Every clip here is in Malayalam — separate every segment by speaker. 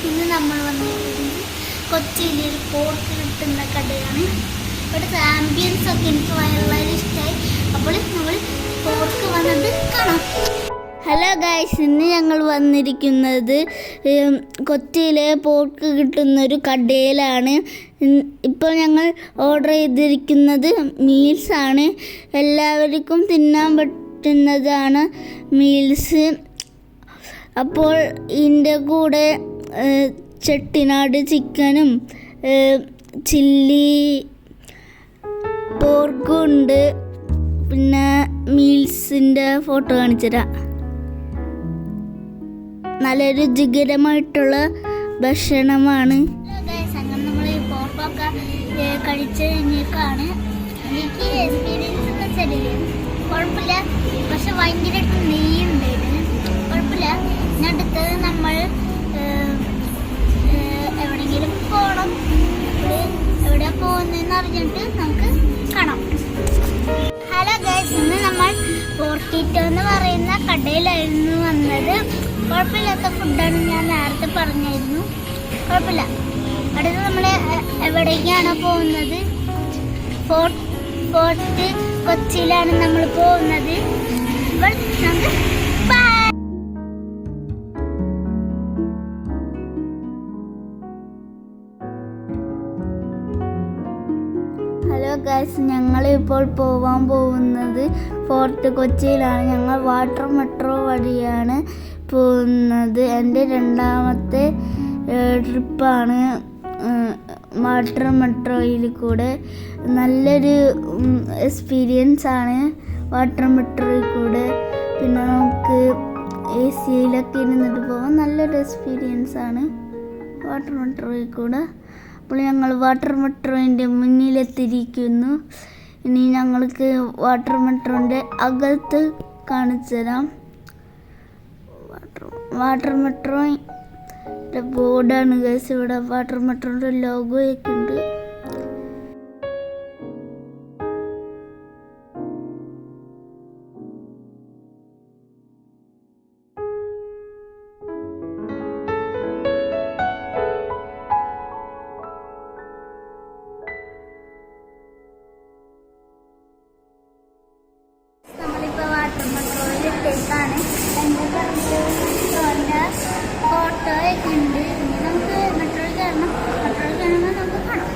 Speaker 1: ഇന്ന് നമ്മൾ വന്നിരിക്കുന്നത് കൊച്ചിയിൽ പോർക്ക് കിട്ടുന്ന കടയാണ്. ഇവിടുത്തെ ആംബിയൻസ് ഒക്കെ എനിക്ക് വളരെ ഇഷ്ടമായി. അപ്പോൾ നമ്മൾ പോർക്ക് വന്നത് കാണാം. ഹലോ ഗൈസ്, ഇന്ന് ഞങ്ങൾ വന്നിരിക്കുന്നത് കൊച്ചിയിലെ പോർക്ക് കിട്ടുന്നൊരു കടയിലാണ്. ഇപ്പോൾ ഞങ്ങൾ ഓർഡർ ചെയ്തിരിക്കുന്നത് മീൽസാണ്. എല്ലാവർക്കും തിന്നാൻ പറ്റുന്നതാണ് മീൽസ്. അപ്പോൾ ഇതിൻ്റെ കൂടെ ചെട്ടിനാട് ചിക്കനും ചില്ലി പോർക്കും ഉണ്ട്. പിന്നെ മീൽസിൻ്റെ ഫോട്ടോ കാണിച്ചുതരാം. നല്ല രുചികരമായിട്ടുള്ള ഭക്ഷണമാണ്. അങ്ങനെ നമ്മൾ പോർക്കൊക്കെ കഴിച്ച് കഴിഞ്ഞേക്കാണ്. എനിക്ക് എക്സ്പീരിയൻസ് എന്ന് വെച്ചാൽ കുഴപ്പമില്ല, പക്ഷെ ഭയങ്കര നെയ്യുണ്ടായിരുന്നു. കുഴപ്പമില്ല. അടുത്തത് നമ്മൾ എവിടെയെങ്കിലും പോകണം. എവിടെ പോകുന്നതെന്ന് അറിഞ്ഞിട്ട് നമുക്ക് കാണാം. ഹലോ ഗൈസ്, ഇന്ന് നമ്മൾ പോർട്ടിറ്റോ എന്ന് പറയുന്ന കടയിലായിരുന്നു വന്നത്. കുഴപ്പമില്ലാത്ത ഫുഡാണ്, ഞാൻ നേരത്തെ പറഞ്ഞായിരുന്നു. കുഴപ്പമില്ല. അടുത്ത് നമ്മൾ എവിടേക്കാണ് പോകുന്നത്? ഫോർട്ട് കൊച്ചിയിലാണ് നമ്മൾ പോകുന്നത്. അപ്പോൾ നമുക്ക് ഹലോ ഗൈസ്, ഞങ്ങളിപ്പോൾ പോകാൻ പോകുന്നത് ഫോർട്ട് കൊച്ചിയിലാണ്. ഞങ്ങൾ വാട്ടർ മെട്രോ വഴിയാണ് പോകുന്നത്. എൻ്റെ രണ്ടാമത്തെ ട്രിപ്പാണ് വാട്ടർ മെട്രോയിൽ കൂടെ. നല്ലൊരു എക്സ്പീരിയൻസ് ആണ് വാട്ടർ മെട്രോയിൽ കൂടെ. പിന്നെ നമുക്ക് AC-യിലൊക്കെ ഇരുന്നിട്ട് പോകാൻ നല്ലൊരു എക്സ്പീരിയൻസ് ആണ് വാട്ടർ മെട്രോയിൽ കൂടെ. അപ്പോൾ ഞങ്ങൾ വാട്ടർ മെട്രോൻ്റെ മുന്നിലെത്തിയിരിക്കുന്നു. ഇനി ഞങ്ങൾക്ക് വാട്ടർ മെട്രോൻ്റെ അകത്ത് കാണിച്ചു തരാം. വാട്ടർ മെട്രോൻ്റെ ബോർഡാണ് ഗൈസ്. ഇവിടെ വാട്ടർ മെട്രോൻ്റെ ലോഗോയൊക്കെ ഉണ്ട്. ഫോട്ടോ ഒക്കെ ഉണ്ട്. നമുക്ക് മെട്രോയിൽ കയറണം. മെട്രോയിൽ കയറുമ്പോൾ നമുക്ക് കാണാം.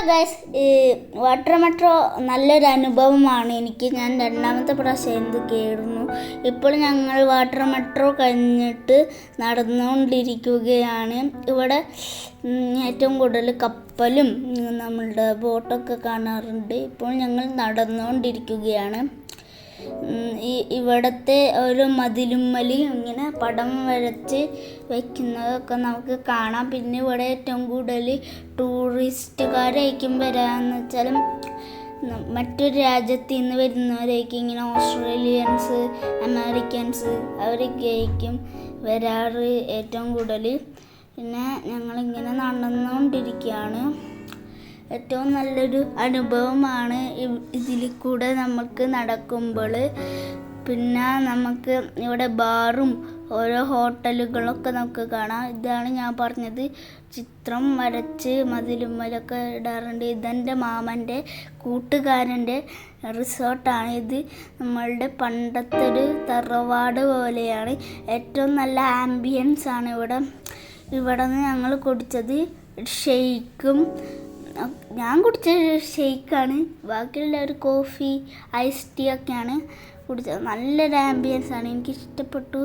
Speaker 1: ഗൈസ്, വാട്ടർ മെട്രോ നല്ലൊരു അനുഭവമാണ് എനിക്ക്. ഞാൻ രണ്ടാമത്തെ പ്രാവശ്യം എന്ത് കയറുന്നു. ഇപ്പോൾ ഞങ്ങൾ വാട്ടർ മെട്രോ കഴിഞ്ഞിട്ട് നടന്നുകൊണ്ടിരിക്കുകയാണ്. ഇവിടെ ഏറ്റവും കൂടുതൽ കപ്പലും നമ്മളുടെ ബോട്ടൊക്കെ കാണാറുണ്ട്. ഇപ്പോൾ ഞങ്ങൾ നടന്നുകൊണ്ടിരിക്കുകയാണ്. ഇവിടുത്തെ ഒരു മതിലുമ്മലി ഇങ്ങനെ പടം വരച്ച് വയ്ക്കുന്നതൊക്കെ നമുക്ക് കാണാം. പിന്നെ ഇവിടെ ഏറ്റവും കൂടുതൽ ടൂറിസ്റ്റുകാരായിരിക്കും വരാമെന്ന് വെച്ചാൽ മറ്റൊരു രാജ്യത്ത് നിന്ന് വരുന്നവരായിരിക്കും. ഇങ്ങനെ ഓസ്ട്രേലിയൻസ്, അമേരിക്കൻസ് അവരൊക്കെ ആയിരിക്കും വരാറ് ഏറ്റവും കൂടുതൽ. പിന്നെ ഞങ്ങളിങ്ങനെ നടന്നുകൊണ്ടിരിക്കുകയാണ്. ഏറ്റവും നല്ലൊരു അനുഭവമാണ് ഇതിൽ കൂടെ നമുക്ക് നടക്കുമ്പോൾ. പിന്നെ നമുക്ക് ഇവിടെ ബാറും ഓരോ ഹോട്ടലുകളൊക്കെ നമുക്ക് കാണാം. ഇതാണ് ഞാൻ പറഞ്ഞത്, ചിത്രം വരച്ച് മതിലുമ്മലൊക്കെ ഇടാറുണ്ട്. ഇതെൻ്റെ മാമൻ്റെ കൂട്ടുകാരൻ്റെ റിസോർട്ടാണ്. ഇത് നമ്മളുടെ പണ്ടത്തെ ഒരു തറവാട് പോലെയാണ്. ഏറ്റവും നല്ല ആംബിയൻസ് ആണ് ഇവിടെ. ഇവിടെ നിന്ന് ഞങ്ങൾ കുടിച്ചത് ഷെയ്ക്കും, ഞാൻ കുടിച്ചത് ഷെയ്ക്കാണ്. ബാക്കിയുള്ളവർ കോഫി, ഐസ് ടീ ഒക്കെയാണ് കുടിച്ചത്. നല്ലൊരു ആംബിയൻസ് ആണ്, എനിക്കിഷ്ടപ്പെട്ടു.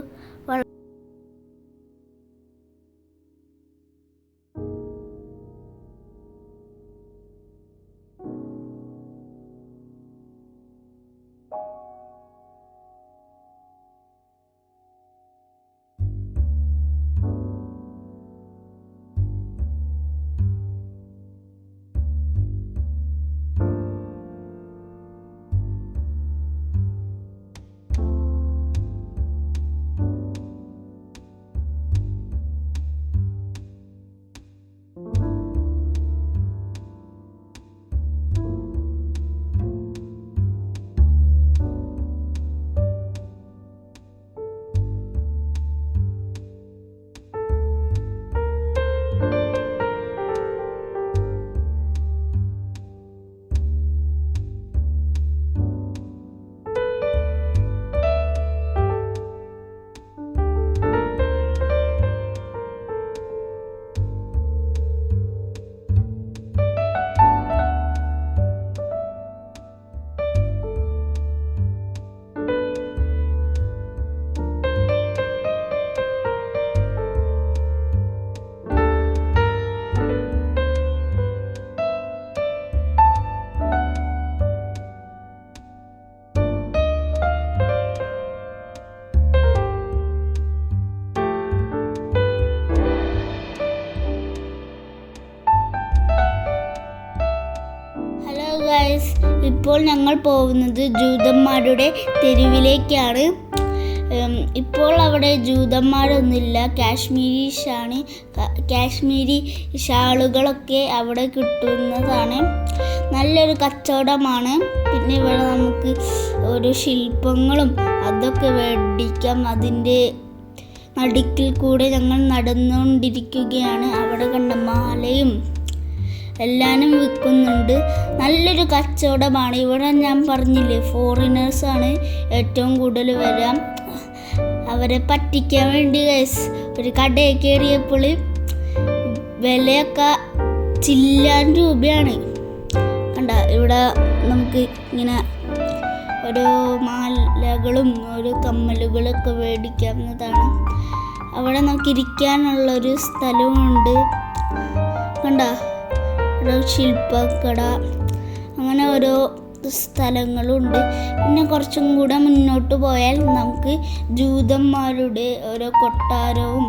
Speaker 1: ഇപ്പോൾ ഞങ്ങൾ പോകുന്നത് ജൂതന്മാരുടെ തെരുവിലേക്കാണ്. ഇപ്പോൾ അവിടെ ജൂതന്മാരൊന്നുമില്ല, കാശ്മീരി ഷാളുകളൊക്കെ അവിടെ കിട്ടുന്നതാണ്. നല്ലൊരു കച്ചവടമാണ്. പിന്നെ ഇവിടെ നമുക്ക് ഓരോ ശില്പങ്ങളും അതൊക്കെ മേടിക്കാം. അതിൻ്റെ നടുക്കിൽ കൂടെ ഞങ്ങൾ നടന്നുകൊണ്ടിരിക്കുകയാണ്. അവിടെ കണ്ട മാലയും എല്ലാനും വിൽക്കുന്നുണ്ട്. നല്ലൊരു കച്ചവടമാണ് ഇവിടെ. ഞാൻ പറഞ്ഞില്ലേ, ഫോറിനേഴ്സാണ് ഏറ്റവും കൂടുതൽ വരാം. അവരെ പറ്റിക്കാൻ വേണ്ടി ഒരു കടയിൽ കയറിയപ്പോൾ വിലയൊക്കെ ചില്ലാൻ രൂപയാണ്. കണ്ട, ഇവിടെ നമുക്ക് ഇങ്ങനെ ഓരോ മാലകളും ഓരോ കമ്മലുകളൊക്കെ മേടിക്കാവുന്നതാണ്. അവിടെ നമുക്ക് ഇരിക്കാനുള്ളൊരു സ്ഥലമുണ്ട്. കണ്ട, ശില്പക്കട, അങ്ങനെ ഓരോ സ്ഥലങ്ങളുണ്ട്. പിന്നെ കുറച്ചും കൂടെ മുന്നോട്ട് പോയാൽ നമുക്ക് ജൂതന്മാരുടെ ഓരോ കൊട്ടാരവും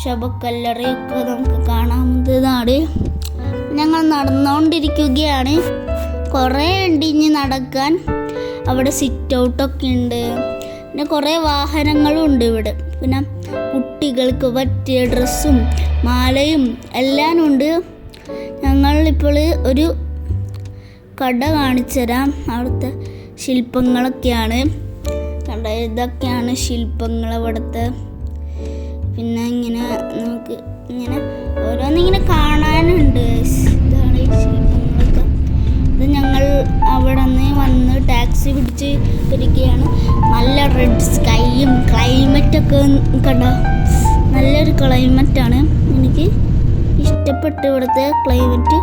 Speaker 1: ശവക്കല്ലറയൊക്കെ നമുക്ക് കാണാവുന്നതാണ്. ഞങ്ങൾ നടന്നുകൊണ്ടിരിക്കുകയാണ്. കുറേ ഉണ്ട് ഇനി നടക്കാൻ. അവിടെ സിറ്റ് ഔട്ടൊക്കെ ഉണ്ട്. പിന്നെ കുറേ വാഹനങ്ങളും ഉണ്ട് ഇവിടെ. പിന്നെ കുട്ടികൾക്ക് പറ്റിയ ഡ്രസ്സും മാലയും എല്ലാം ഉണ്ട്. ഞങ്ങളിപ്പോൾ ഒരു കട കാണിച്ചു തരാം. അവിടുത്തെ ശില്പങ്ങളൊക്കെയാണ് കണ്ട, ഇതൊക്കെയാണ് ശില്പങ്ങൾ അവിടുത്തെ. പിന്നെ ഇങ്ങനെ നമുക്ക് ഇങ്ങനെ ഓരോന്നിങ്ങനെ കാണാനുണ്ട്. ഇതാണ് ഈ ശില്പങ്ങളൊക്കെ. ഇത് ഞങ്ങൾ അവിടെ നിന്ന് വന്ന് ടാക്സി പിടിച്ച് വരികയാണ്. നല്ല റെഡ് സ്കൈയും ക്ലൈമറ്റൊക്കെ കണ്ട, നല്ലൊരു ക്ലൈമറ്റാണ്. എനിക്ക് ഇഷ്ടപ്പെട്ടു ഇവിടുത്തെ ക്ലൈമറ്റ്.